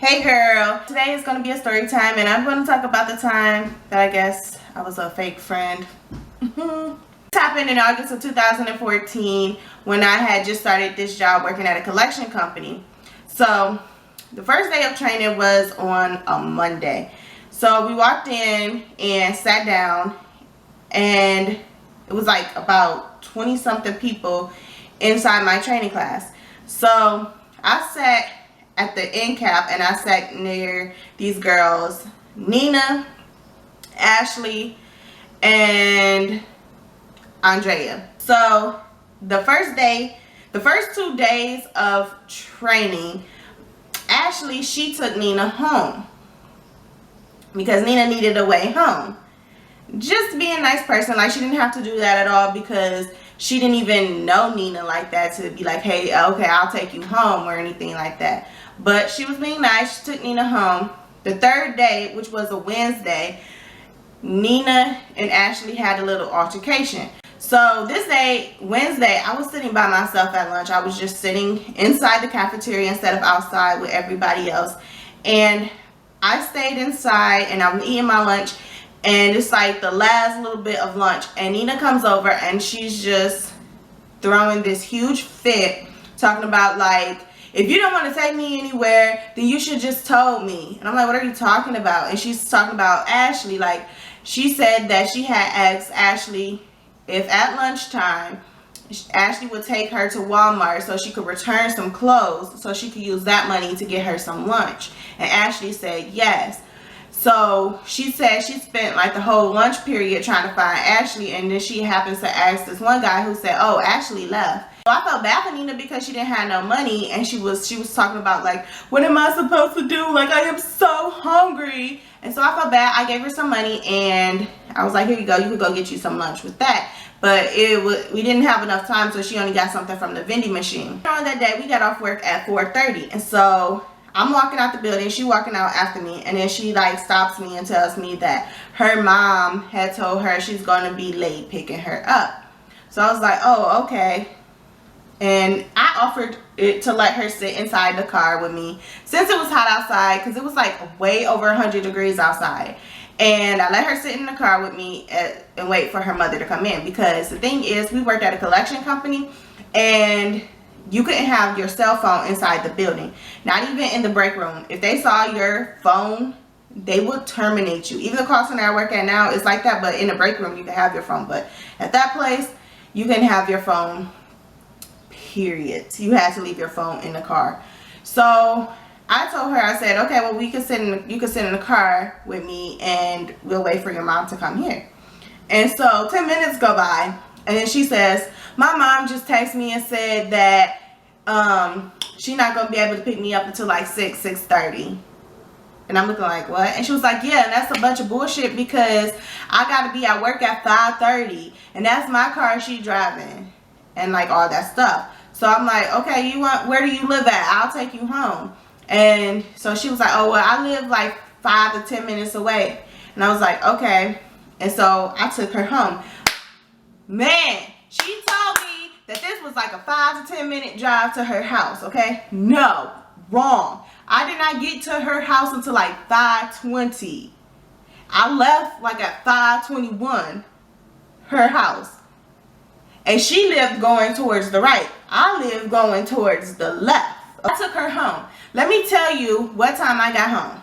Hey girl, today is going to be a story time and I'm going to talk about the time that I guess I was a fake friend. This happened in August of 2014 when I had just started this job working at a collection company. So the first day of training was on a Monday. So we walked in and sat down and it was like about 20 something people inside my training class. So I sat at the end cap and I sat near these girls, Nina, Ashley, and Andrea. So the first 2 days of training, Ashley, she took Nina home because Nina needed a way home. Just being a nice person, like she didn't have to do that at all because she didn't even know Nina like that to be like, hey, okay, I'll take you home or anything like that. But she was being nice. She took Nina home. The third day, which was a Wednesday, Nina and Ashley had a little altercation. So this day, Wednesday, I was sitting by myself at lunch. I was just sitting inside the cafeteria instead of outside with everybody else. And I stayed inside and I'm eating my lunch. And it's like the last little bit of lunch. And Nina comes over and she's just throwing this huge fit, talking about like, if you don't want to take me anywhere, then you should just told me. And I'm like, what are you talking about? And she's talking about Ashley. Like, she said that she had asked Ashley if at lunchtime Ashley would take her to Walmart so she could return some clothes so she could use that money to get her some lunch. And Ashley said yes. So she said she spent like the whole lunch period trying to find Ashley, and then she happens to ask this one guy who said, oh, Ashley left. So I felt bad for Nina because she didn't have no money, and she was talking about like, what am I supposed to do? Like, I am so hungry. And so I felt bad. I gave her some money and I was like, here you go, you could go get you some lunch with that. But we didn't have enough time, so she only got something from the vending machine. On that day, we got off work at 4:30, and so I'm walking out the building, she walking out after me, and then she like stops me and tells me that her mom had told her she's going to be late picking her up. So I was like, oh, okay. And I offered it to let her sit inside the car with me since it was hot outside, because it was like way over 100 degrees outside. And I let her sit in the car with me and wait for her mother to come in, because the thing is, we worked at a collection company and you couldn't have your cell phone inside the building, not even in the break room. If they saw your phone, they would terminate you. Even the call center I work at now is like that, but in the break room you can have your phone. But at that place, you can have your phone, period. You had to leave your phone in the car. So I told her, I said, okay, well, you can sit in the car with me and we'll wait for your mom to come here. And so 10 minutes go by, and then she says, my mom just texted me and said that she's not going to be able to pick me up until like 6:30. And I'm looking like, what? And she was like, yeah, and that's a bunch of bullshit because I got to be at work at 5:30. And that's my car she driving. And like all that stuff. So I'm like, okay, where do you live at? I'll take you home. And so she was like, oh, well, I live like 5 to 10 minutes away. And I was like, okay. And so I took her home. Man, she told me that this was like a 5 to 10 minute drive to her house, okay? No, wrong. I did not get to her house until like 5:20. I left like at 5:21, her house. And she lived going towards the right. I lived going towards the left. I took her home. Let me tell you what time I got home.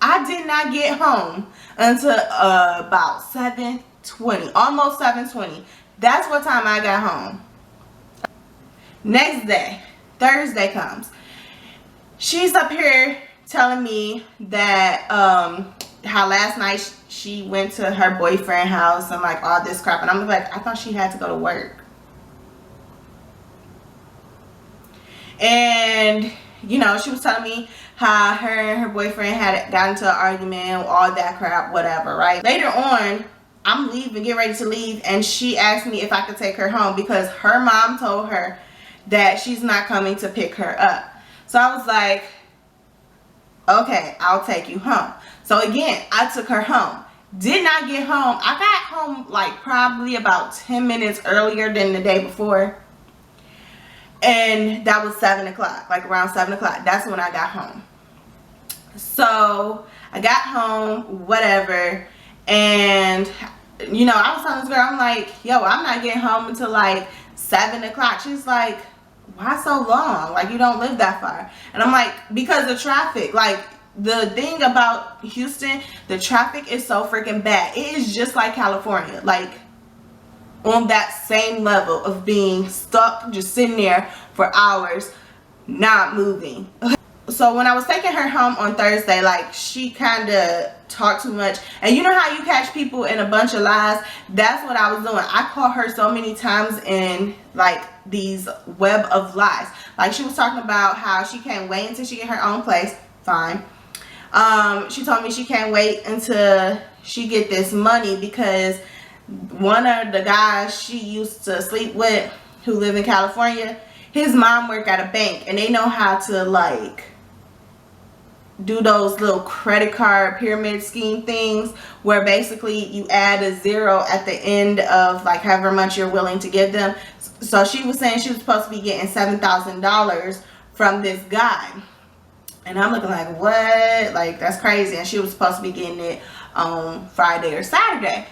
I did not get home until about 7:20, almost 7:20. That's what time I got home. Next day, Thursday comes. She's up here telling me that how last night she went to her boyfriend's house and like all this crap. And I'm like, I thought she had to go to work. And you know, she was telling me how her and her boyfriend had gotten into an argument, all that crap, whatever, right? Later on, I'm leaving, getting ready to leave, and she asked me if I could take her home because her mom told her that she's not coming to pick her up. So I was like, okay, I'll take you home. So again, I took her home. Did not get home. I got home like probably about 10 minutes earlier than the day before. And that was 7 o'clock, like around 7 o'clock. That's when I got home. So I got home, whatever, and you know, I was telling this girl, I'm like, yo, I'm not getting home until like 7 o'clock. She's like, why so long? Like, you don't live that far. And I'm like, because of traffic. Like, the thing about Houston, the traffic is so freaking bad. It is just like California. Like, on that same level of being stuck, just sitting there for hours, not moving. So when I was taking her home on Thursday, like, she kind of talked too much. And you know how you catch people in a bunch of lies? That's what I was doing. I caught her so many times in, like, these web of lies. Like, she was talking about how she can't wait until she get her own place. Fine. She told me she can't wait until she get this money because one of the guys she used to sleep with who live in California, his mom work at a bank, and they know how to, like, do those little credit card pyramid scheme things where basically you add a zero at the end of like however much you're willing to give them. So she was saying she was supposed to be getting $7,000 from this guy, and I'm looking like, what? Like, that's crazy. And she was supposed to be getting it on Friday or Saturday.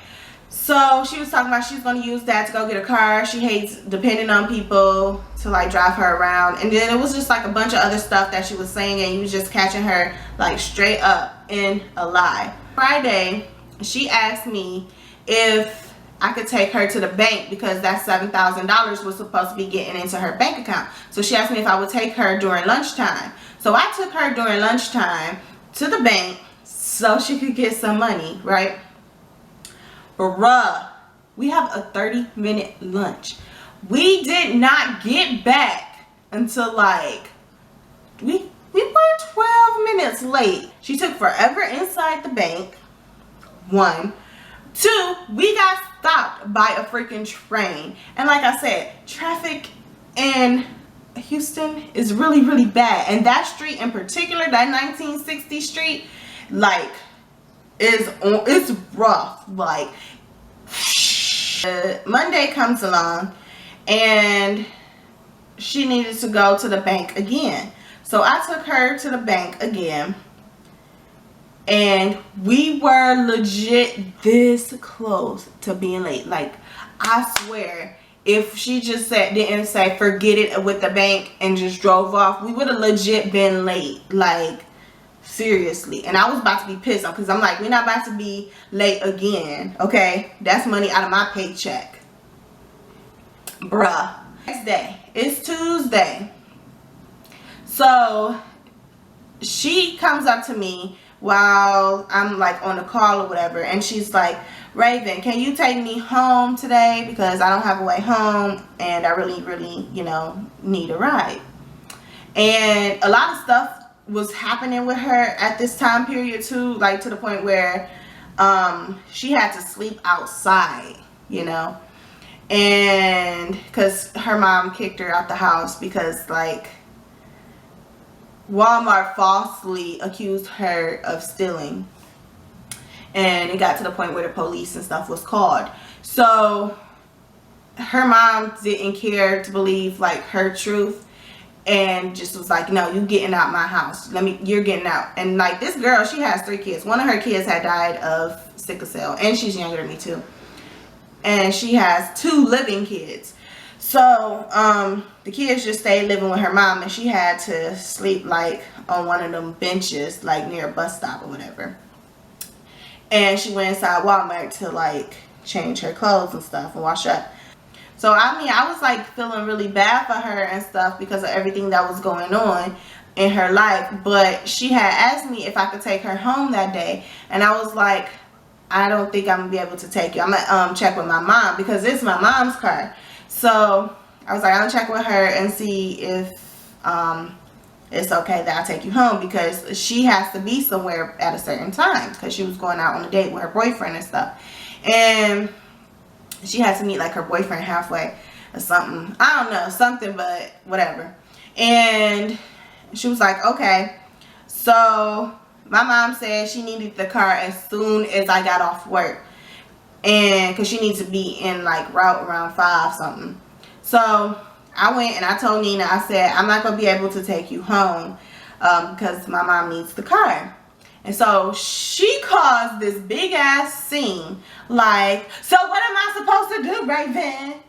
So she was talking about she's going to use that to go get a car. She hates depending on people to like drive her around. And then it was just like a bunch of other stuff that she was saying, and you was just catching her like straight up in a lie. Friday, she asked me if I could take her to the bank because that $7,000 was supposed to be getting into her bank account. So she asked me if I would take her during lunchtime. So I took her during lunchtime to the bank so she could get some money, right? Bruh, we have a 30-minute lunch. We did not get back until like, we were 12 minutes late. She took forever inside the bank, 1. 2, we got stopped by a freaking train. And like I said, traffic in Houston is really, really bad. And that street in particular, that 1960 street, like, it's rough. Like, Monday comes along and she needed to go to the bank again. So I took her to the bank again, and we were legit this close to being late. Like, I swear, if she just didn't say forget it with the bank and just drove off, we would have legit been late. Like, seriously. And I was about to be pissed because I'm like, we're not about to be late again, okay? That's money out of my paycheck, bruh. Next day, it's Tuesday. So she comes up to me while I'm like on the call or whatever, and she's like, Raven, can you take me home today because I don't have a way home and I really, really, you know, need a ride. And a lot of stuff was happening with her at this time period too, like to the point where she had to sleep outside, you know, and because her mom kicked her out the house because like Walmart falsely accused her of stealing, and it got to the point where the police and stuff was called. So her mom didn't care to believe like her truth and just was like, no, you getting out my house. You're getting out. And like, this girl, she has 3 kids. One of her kids had died of sickle cell, and she's younger than me too. And she has 2 living kids. So the kids just stayed living with her mom, and she had to sleep like on one of them benches like near a bus stop or whatever. And she went inside Walmart to like change her clothes and stuff and wash up. So I mean, I was like feeling really bad for her and stuff because of everything that was going on in her life. But she had asked me if I could take her home that day, and I was like, I don't think I'm gonna be able to take you. I'm gonna check with my mom because it's my mom's car. So I was like, I'll check with her and see if it's okay that I take you home, because she has to be somewhere at a certain time because she was going out on a date with her boyfriend and stuff. And she had to meet like her boyfriend halfway or something. I don't know, something, but whatever. And she was like, okay. So my mom said she needed the car as soon as I got off work, and because she needs to be in like route around 5 something. So I went and I told Nina, I said, I'm not gonna be able to take you home because my mom needs the car. And so she caused this big ass scene, like, so what am I supposed to do, Raven?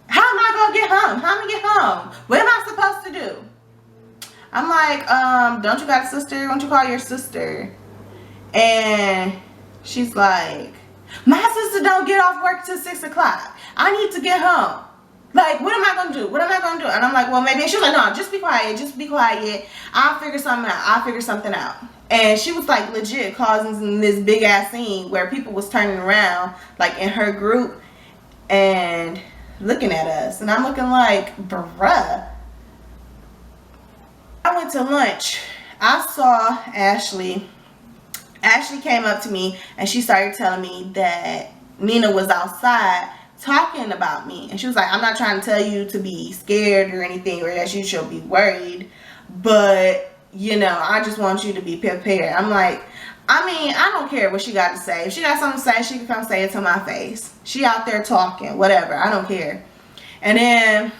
How am I gonna get home? How am I gonna get home? What am I supposed to do? I'm like, don't you got a sister? Why don't you call your sister? And she's like, my sister don't get off work till 6 o'clock. I need to get home. Like, what am I gonna do? What am I gonna do? And I'm like, well, maybe. And she was like, no, just be quiet. Just be quiet. I'll figure something out. I'll figure something out. And she was like legit causing this big ass scene where people was turning around like in her group and looking at us. And I'm looking like, bruh. I went to lunch. I saw Ashley. Ashley came up to me and she started telling me that Nina was outside talking about me. And she was like, I'm not trying to tell you to be scared or anything, or that you should be worried, but you know, I just want you to be prepared. I'm like, I mean, I don't care what she got to say. If she got something to say, she can come say it to my face. She out there talking, whatever. I don't care. And then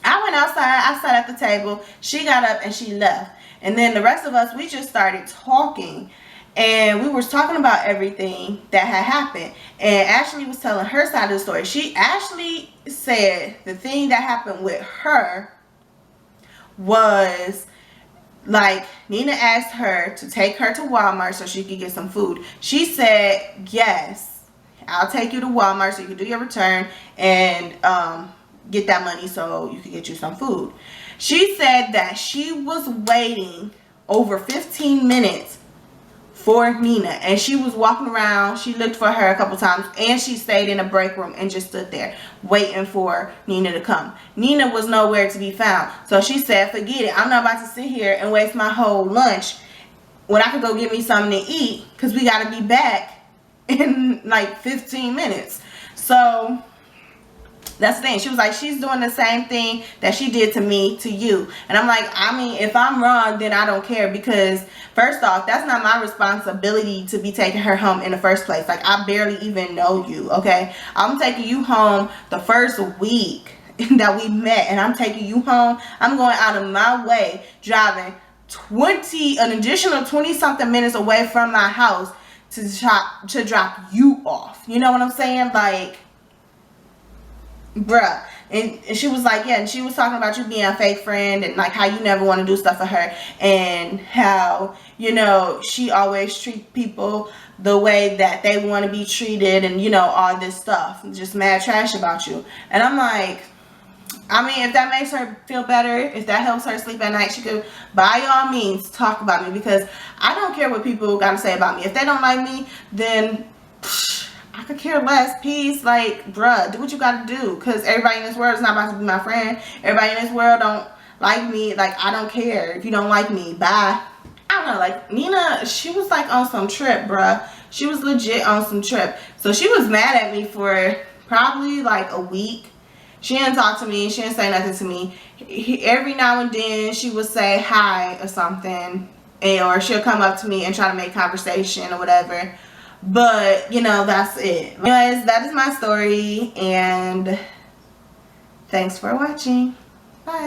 I went outside. I sat at the table. She got up and she left. And then the rest of us, we just started talking. And we were talking about everything that had happened. And Ashley was telling her side of the story. She actually said the thing that happened with her was, like, Nina asked her to take her to Walmart so she could get some food. She said, yes, I'll take you to Walmart so you can do your return and get that money so you can get you some food. She said that she was waiting over 15 minutes for Nina, and she was walking around. She looked for her a couple times, and she stayed in a break room and just stood there waiting for Nina to come. Nina was nowhere to be found. So she said, forget it, I'm not about to sit here and waste my whole lunch when I could go get me something to eat, because we got to be back in like 15 minutes. So that's the thing. She was like, she's doing the same thing that she did to me, to you. And I'm like, I mean, if I'm wrong, then I don't care, because first off, that's not my responsibility to be taking her home in the first place. Like, I barely even know you, okay? I'm taking you home the first week that we met, and I'm taking you home. I'm going out of my way, driving an additional 20 something minutes away from my house to drop you off. You know what I'm saying? Like, bruh. And she was like, yeah, and she was talking about you being a fake friend and like how you never want to do stuff for her, and how, you know, she always treats people the way that they want to be treated, and you know, all this stuff, just mad trash about you. And I'm like, I mean, if that makes her feel better, if that helps her sleep at night, she could by all means talk about me, because I don't care what people got to say about me. If they don't like me, then I could care less. Peace. Like, bruh, do what you gotta do, because everybody in this world is not about to be my friend. Everybody in this world don't like me. Like, I don't care if you don't like me. Bye. I don't know, like, Nina, she was like on some trip, bruh. She was legit on some trip. So she was mad at me for probably like a week. She didn't talk to me. She didn't say nothing to me. Every now and then she would say hi or something, or she'll come up to me and try to make conversation or whatever. But, you know, that's it. Anyways, that is my story, and thanks for watching. Bye.